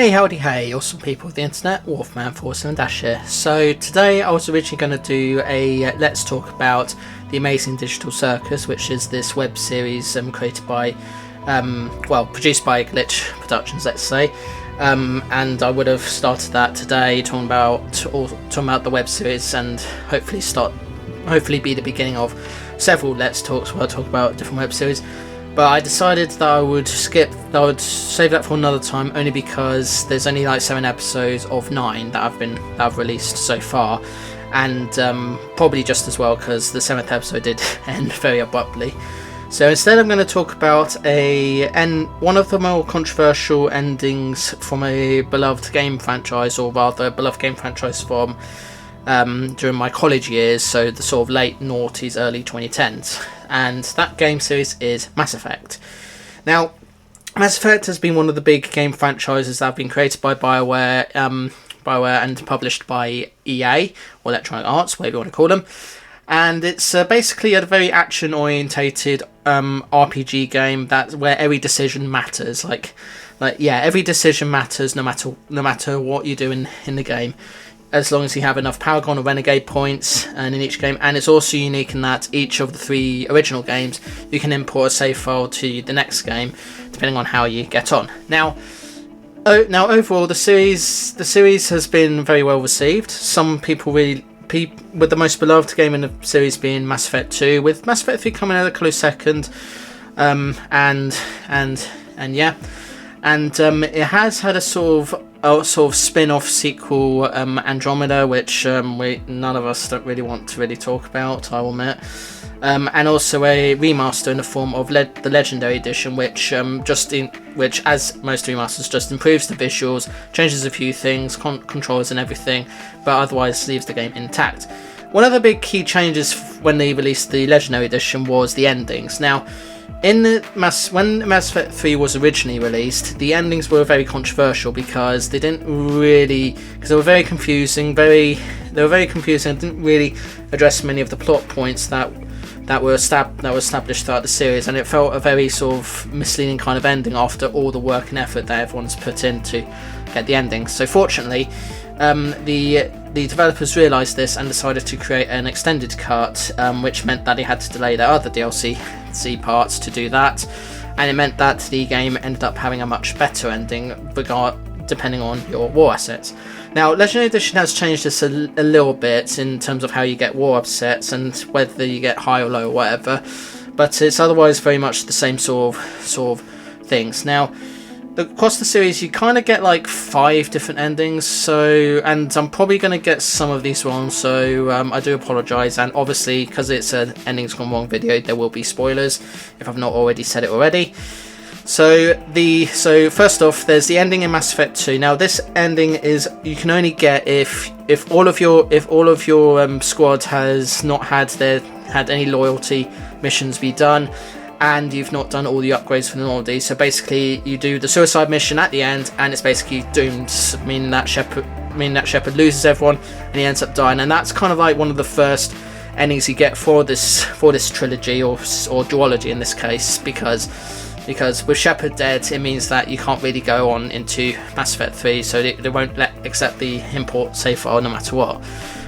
Hey, howdy, hey, awesome people of the internet, Wolfman47- here. So today I was originally going to do a let's talk about The Amazing Digital Circus, which is this web series created by, produced by Glitch Productions, let's say. And I would have started that today, talking about the web series, and hopefully be the beginning of several let's talks where I talk about different web series. But I decided that I would save that for another time, only because there's only like 7 episodes of 9 that I've released so far, and probably just as well because the 7th episode did end very abruptly. So instead I'm going to talk about one of the more controversial endings from a beloved game franchise, or rather a beloved game franchise from during my college years, so the sort of late noughties, early 2010s, and that game series is Mass Effect. Now, Mass Effect has been one of the big game franchises that have been created by BioWare and published by EA, or Electronic Arts, whatever you want to call them. And it's basically a very action-orientated RPG game where every decision matters. Every decision matters, no matter what you do in the game, as long as you have enough Paragon or Renegade points and in each game. And it's also unique in that each of the 3 original games, you can import a save file to the next game, depending on how you get on. Now overall, the series has been very well received. Some people with the most beloved game in the series being Mass Effect 2, with Mass Effect 3 coming out a close second. It has had a sort of spin-off sequel, Andromeda, which none of us don't really want to talk about, I will admit. And also a remaster in the form of the Legendary Edition, which as most remasters, just improves the visuals, changes a few things, controls and everything, but otherwise leaves the game intact. One of the big key changes when they released the Legendary Edition was the endings. Now, when Mass Effect 3 was originally released, the endings were very controversial because they were very confusing. They were very confusing and didn't really address many of the plot points that were established throughout the series, and it felt a very sort of misleading kind of ending after all the work and effort that everyone's put in to get the ending. So fortunately, the developers realised this and decided to create an extended cut, which meant that they had to delay their other DLC parts to do that, and it meant that the game ended up having a much better ending depending on your war assets. Now, Legendary Edition has changed this a little bit in terms of how you get war assets and whether you get high or low or whatever, but it's otherwise very much the same sort of things. Now, across the series you kind of get like 5 different endings, and I'm probably going to get some of these wrong, so I do apologise, and obviously because it's an endings gone wrong video, there will be spoilers if I've not already said it already. So first off, there's the ending in Mass Effect 2. Now this ending is you can only get if all of your squad has not had any loyalty missions be done, and you've not done all the upgrades for the novelty. So basically you do the suicide mission at the end, and it's basically doomed, meaning that Shepard loses everyone and he ends up dying. And that's kind of like one of the first endings you get for this trilogy or duology in this case, because with Shepard dead, it means that you can't really go on into Mass Effect 3, so they won't accept the import save file no matter what.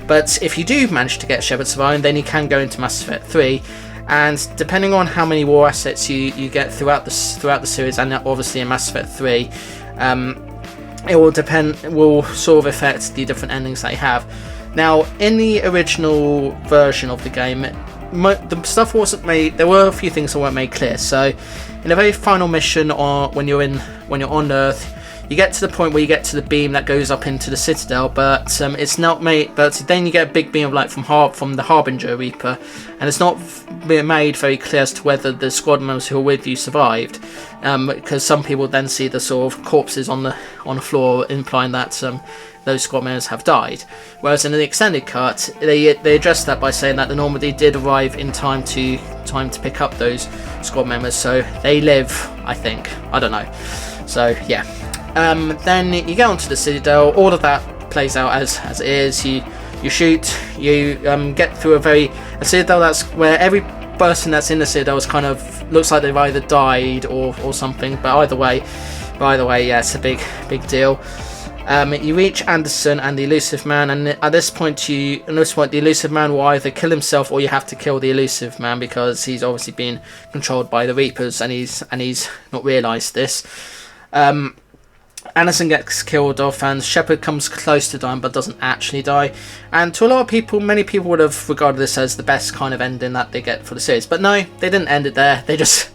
But if you do manage to get Shepard surviving, then you can go into Mass Effect 3, and depending on how many war assets you get throughout the series, and obviously in Mass Effect 3, it will sort of affect the different endings that you have. Now, in the original version of the game, the stuff wasn't made. There were a few things that weren't made clear. So, in the very final mission, when you're on Earth, you get to the point where you get to the beam that goes up into the Citadel, but it's not made. But then you get a big beam of light from the Harbinger Reaper, and it's not made very clear as to whether the squad members who are with you survived, because some people then see the sort of corpses on the floor, implying that those squad members have died. Whereas in the extended cut, they addressed that by saying that the Normandy did arrive in time to pick up those squad members, so they live, I think. I don't know. So yeah. Then you get onto the Citadel. All of that plays out as it is. You shoot. You get through a Citadel that's where every person that's in the Citadel is kind of looks like they've either died or something. But either way, by the way, yeah, it's a big deal. You reach Anderson and the Elusive Man, and at this point, the Elusive Man will either kill himself or you have to kill the Elusive Man, because he's obviously being controlled by the Reapers, and he's not realised this. Anderson gets killed off, and Shepard comes close to dying but doesn't actually die. And to a lot of people, many people would have regarded this as the best kind of ending that they get for the series. But no, they didn't end it there.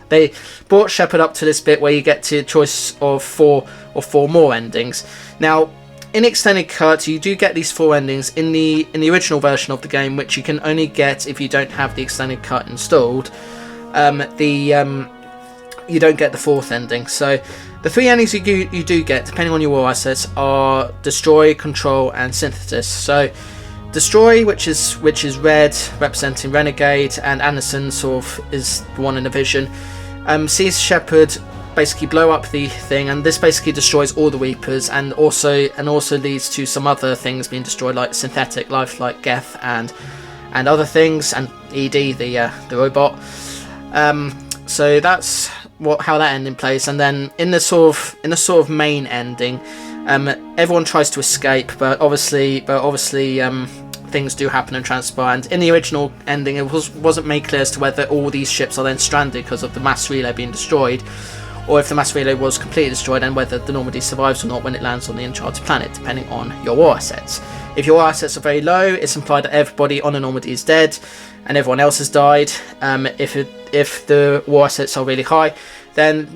They brought Shepard up to this bit where you get to a choice of four more endings. Now, in the extended cut, you do get these 4 endings in the original version of the game, which you can only get if you don't have the extended cut installed. You don't get the 4th ending. So the 3 endings you do get, depending on your war assets, are Destroy, Control, and Synthesis. So Destroy, which is red, representing Renegade, and Anderson sort of is the one in the vision, sees Shepard basically blow up the thing, and this basically destroys all the Reapers, and also leads to some other things being destroyed, like synthetic life, like Geth and other things, and ED, the robot. So that's how that ending plays. And then in the sort of main ending, everyone tries to escape, but obviously things do happen and transpire. And in the original ending, it wasn't made clear as to whether all these ships are then stranded because of the mass relay being destroyed, or if the mass relay was completely destroyed, and whether the Normandy survives or not when it lands on the Uncharted planet, depending on your war assets. If your war assets are very low, it's implied that everybody on the Normandy is dead and everyone else has died. If the war assets are really high, then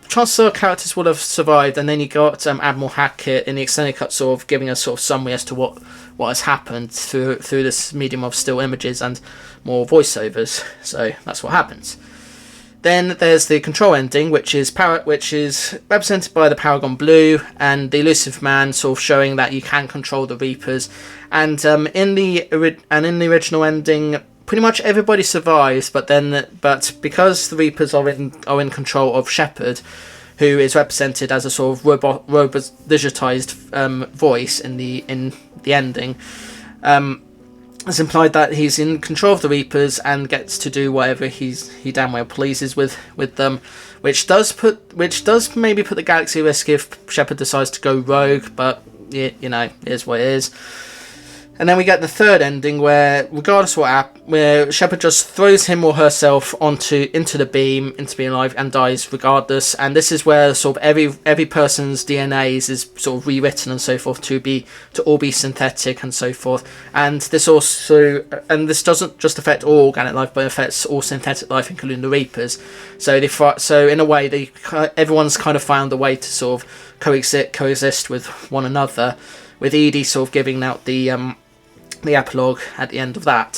chances are characters will have survived. And then you got Admiral Hackett in the extended cut sort of giving us sort of summary as to what has happened through this medium of still images and more voiceovers. So that's what happens. Then there's the Control ending, which is represented by the Paragon Blue and the Elusive Man, sort of showing that you can control the Reapers. And in the original ending, pretty much everybody survives, but because the Reapers are in control of Shepard, who is represented as a sort of robot digitized voice in the ending. It's implied that he's in control of the Reapers and gets to do whatever he damn well pleases with them, which does maybe put the galaxy at risk if Shepard decides to go rogue, but it is what it is. And then we get the 3rd ending, where regardless of where Shepard just throws him or herself into the beam life, and dies regardless. And this is where sort of every person's DNA is sort of rewritten and so forth to all be synthetic and so forth. And this doesn't just affect all organic life, but affects all synthetic life, including the Reapers. So in a way, everyone's kind of found a way to sort of coexist with one another, with Edie sort of giving out the epilogue at the end of that.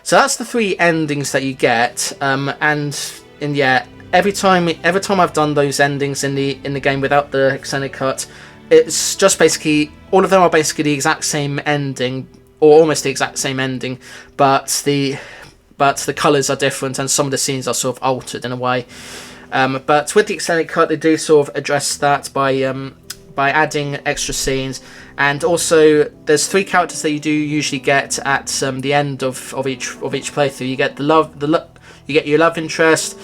So that's the 3 endings that you get, every time I've done those endings in the game without the extended cut, it's just basically all of them are basically the exact same ending, or almost the exact same ending, but the colours are different and some of the scenes are sort of altered in a way. But with the extended cut, they do sort of address that by adding extra scenes. And also, there's 3 characters that you do usually get at the end of each playthrough. You get you get your love interest,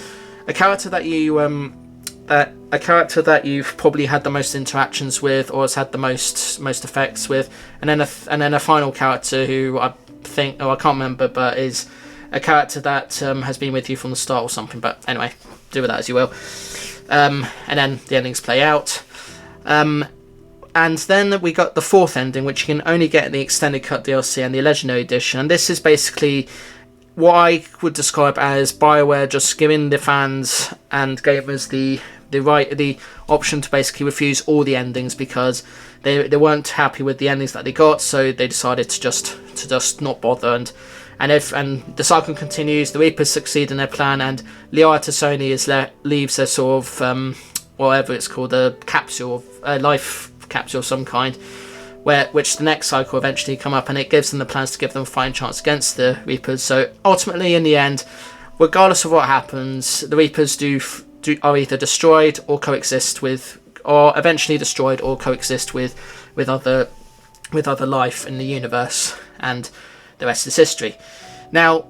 a character that you've probably had the most interactions with or has had the most effects with, and then a final character who I can't remember, but is a character that has been with you from the start or something. But anyway, do with that as you will. And then the endings play out. And then we got the 4th ending, which you can only get in the Extended Cut DLC and the Legendary Edition. And this is basically what I would describe as BioWare just giving the fans and gamers the option to basically refuse all the endings, because they weren't happy with the endings that they got, so they decided to just not bother. And the cycle continues. The Reapers succeed in their plan, and Liara Tassoni leaves a sort of whatever it's called, a capsule, a life capsule of some kind, which the next cycle eventually come up, and it gives them the plans to give them a fighting chance against the Reapers. So ultimately, in the end, regardless of what happens, the Reapers are either destroyed or coexist with, or eventually destroyed or coexist with other life in the universe, and the rest is history. Now,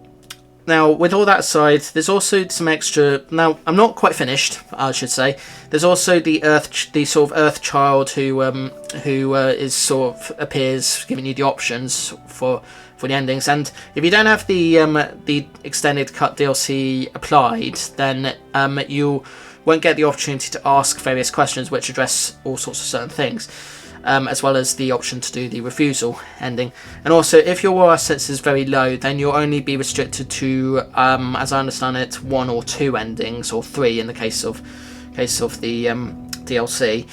Now, with all that aside, there's also some extra. Now, I'm not quite finished, I should say. There's also the sort of Earth Child who is sort of appears, giving you the options for the endings. And if you don't have the extended cut DLC applied, then you won't get the opportunity to ask various questions which address all sorts of certain things. As well as the option to do the refusal ending. And also, if your war assets is very low, then you'll only be restricted to, as I understand it, 1 or 2 endings, or 3 in the case of the DLC,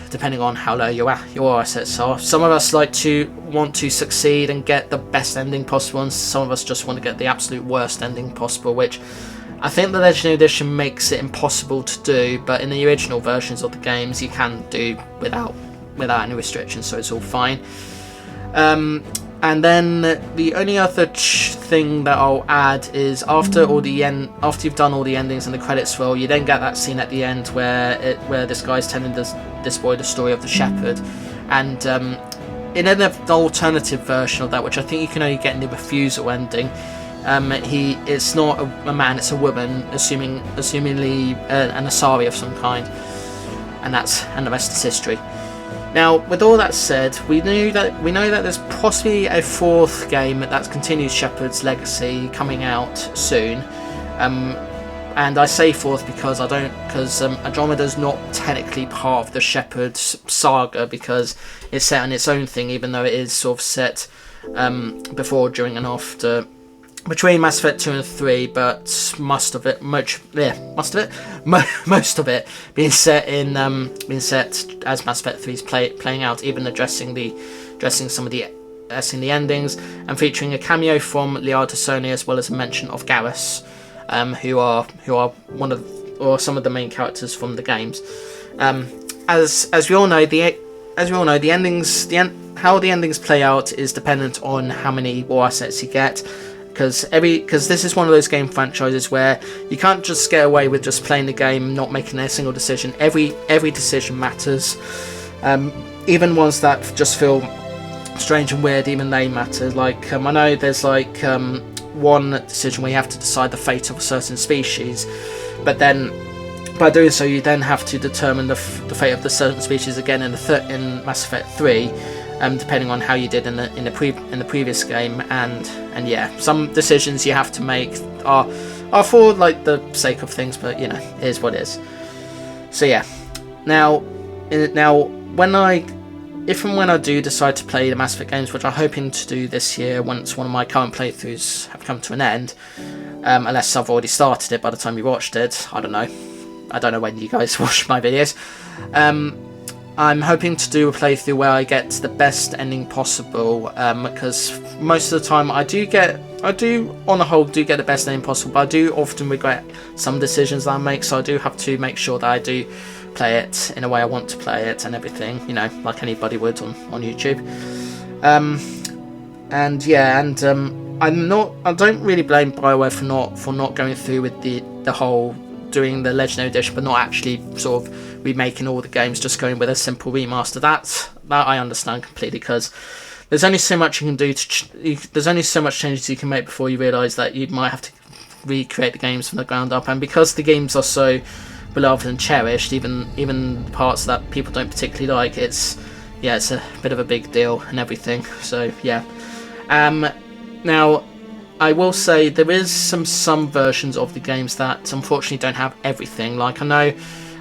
depending on how low your war assets are. Some of us want to succeed and get the best ending possible, and some of us just want to get the absolute worst ending possible, which I think the Legendary Edition makes it impossible to do, but in the original versions of the games you can do without any restrictions, so it's all fine. And then the only other thing that I'll add is after you've done all the endings and the credits roll, you then get that scene at the end where this guy's telling this boy the story of the shepherd, and in an alternative version of that, which I think you can only get in the refusal ending. It's not a man, it's a woman, assumingly an Asari of some kind, and the rest is history. Now, with all that said, we know that there's possibly a 4th game that continues Shepard's legacy coming out soon. And I say 4th because Andromeda's not technically part of the Shepard saga, because it's set on its own thing, even though it is sort of set before, during, and after. Between Mass Effect 2 and 3, but most of it being set as Mass Effect 3 is playing out, even addressing some of the endings, and featuring a cameo from Liara T'Soni, as well as a mention of Garrus, who are some of the main characters from the games. As we all know, the endings, how the endings play out is dependent on how many war assets you get. Because this is one of those game franchises where you can't just get away with just playing the game, not making a single decision. Every decision matters. Even ones that just feel strange and weird, even they matter. Like I know there's one decision where you have to decide the fate of a certain species, but then by doing so you then have to determine the fate of the certain species again in Mass Effect 3. Depending on how you did in the previous game, and yeah, some decisions you have to make are for like the sake of things, but you know, it is what it is. So yeah, now when I do decide to play the Mass Effect games, which I'm hoping to do this year once one of my current playthroughs have come to an end, unless I've already started it by the time you watched it. I don't know when you guys watch my videos. I'm hoping to do a playthrough where I get the best ending possible, because most of the time I do on the whole get the best ending possible, but I do often regret some decisions that I make, so I do have to make sure that I do play it in a way I want to play it and everything, you know, like anybody would on YouTube. I don't really blame BioWare for not going through with the whole doing the Legendary Edition, but not actually sort of remaking all the games, just going with a simple remaster. That I understand completely, because there's only so much you can do. There's only so much changes you can make before you realise that you might have to recreate the games from the ground up. And because the games are so beloved and cherished, even parts that people don't particularly like, it's a bit of a big deal and everything. So yeah. Now, I will say there is some versions of the games that unfortunately don't have everything. Like I know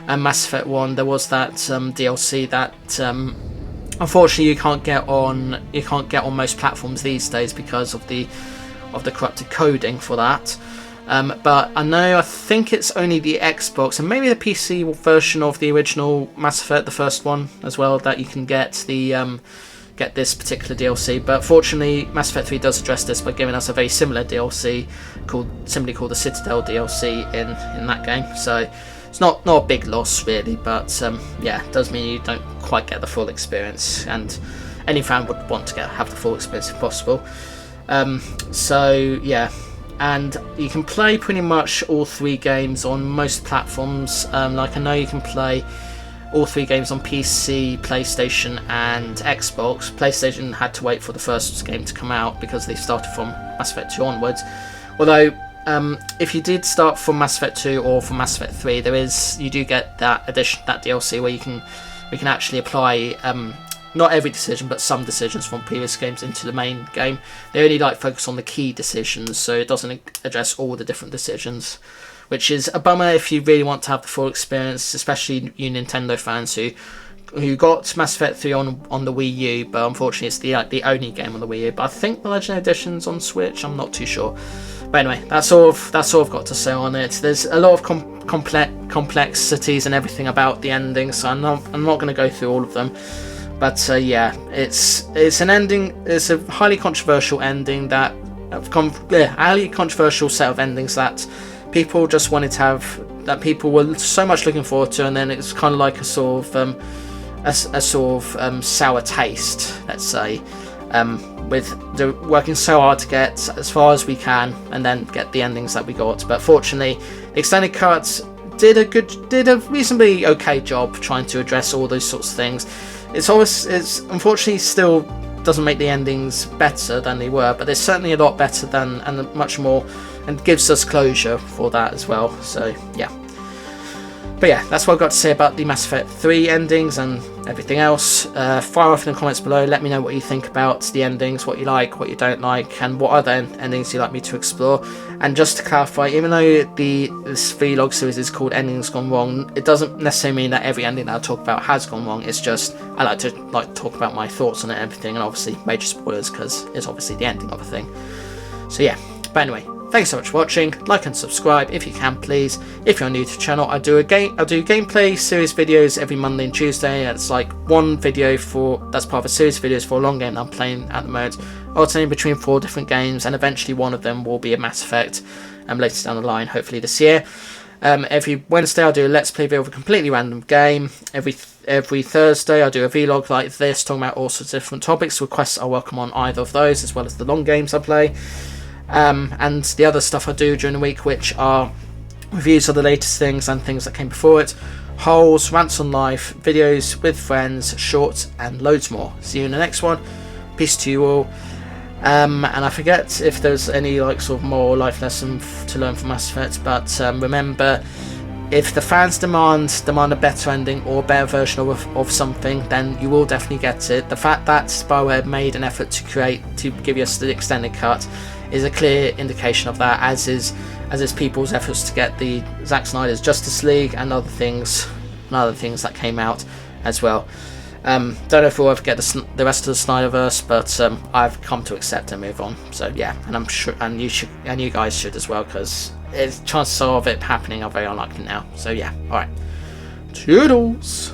Mass Effect 1, there was that DLC that unfortunately you can't get on most platforms these days because of the corrupted coding for that. But I think it's only the Xbox and maybe the PC version of the original Mass Effect, the first one as well, that you can get this particular DLC. But fortunately, Mass Effect 3 does address this by giving us a very similar DLC simply called the Citadel DLC in that game. So it's not a big loss really, but it does mean you don't quite get the full experience, and any fan would want to have the full experience if possible. So yeah, and you can play pretty much all 3 games on most platforms. Like I know you can play all 3 games on PC, PlayStation and Xbox. PlayStation had to wait for the first game to come out because they started from Mass Effect 2 onwards. Although, if you did start from Mass Effect 2 or from Mass Effect 3, you do get that DLC where you can actually apply not every decision, but some decisions from previous games into the main game. They only focus on the key decisions, so it doesn't address all the different decisions, which is a bummer if you really want to have the full experience, especially you Nintendo fans who got Mass Effect 3 on the Wii U, but unfortunately it's the only game on the Wii U. But I think the Legendary Edition's on Switch, I'm not too sure. But anyway, that's all I've got to say on it. There's a lot of complexities and everything about the ending, so I'm not going to go through all of them. But yeah, it's an ending. It's a highly controversial ending highly controversial set of endings that people just wanted to have, that people were so much looking forward to, and then it's kind of like a sort of sour taste, let's say, with working so hard to get as far as we can and then get the endings that we got. But fortunately, the extended cut did a reasonably okay job trying to address all those sorts of things. It's unfortunately still doesn't make the endings better than they were, but they're certainly a lot better than, and much more, and gives us closure for that as well. So yeah. But yeah, that's what I've got to say about the Mass Effect 3 endings and everything else. Fire off in the comments below, let me know what you think about the endings, what you like, what you don't like, and what other endings you'd like me to explore. And just to clarify, even though this vlog series is called Endings Gone Wrong, it doesn't necessarily mean that every ending that I talk about has gone wrong. It's just, I like to talk about my thoughts on it and everything, and obviously major spoilers, because it's obviously the ending of a thing. So yeah, but anyway, thanks so much for watching. Like and subscribe if you can, please. If you're new to the channel, I do gameplay series videos every Monday and Tuesday. It's like one video that's part of a series of videos for a long game that I'm playing at the moment, alternating between 4 different games, and eventually one of them will be a Mass Effect later down the line, hopefully this year. Every Wednesday I'll do a Let's Play video of a completely random game. Every Thursday I'll do a vlog like this, talking about all sorts of different topics. Requests are welcome on either of those, as well as the long games I play. And the other stuff I do during the week, which are reviews of the latest things and things that came before it, hauls, rants on life, videos with friends, shorts, and loads more. See you in the next one. Peace to you all. And I forget if there's any sort of moral life lesson to learn from Mass Effect, but remember, if the fans demand a better ending or a better version of something, then you will definitely get it. The fact that Bioware made an effort to give us the extended cut is a clear indication of that, as is people's efforts to get the Zack Snyder's Justice League and other things that came out as well. Don't know if we'll ever get the rest of the Snyderverse, but I've come to accept and move on. So yeah, and I'm sure, and you guys should as well, because chances of it happening are very unlikely now. So yeah, all right, toodles.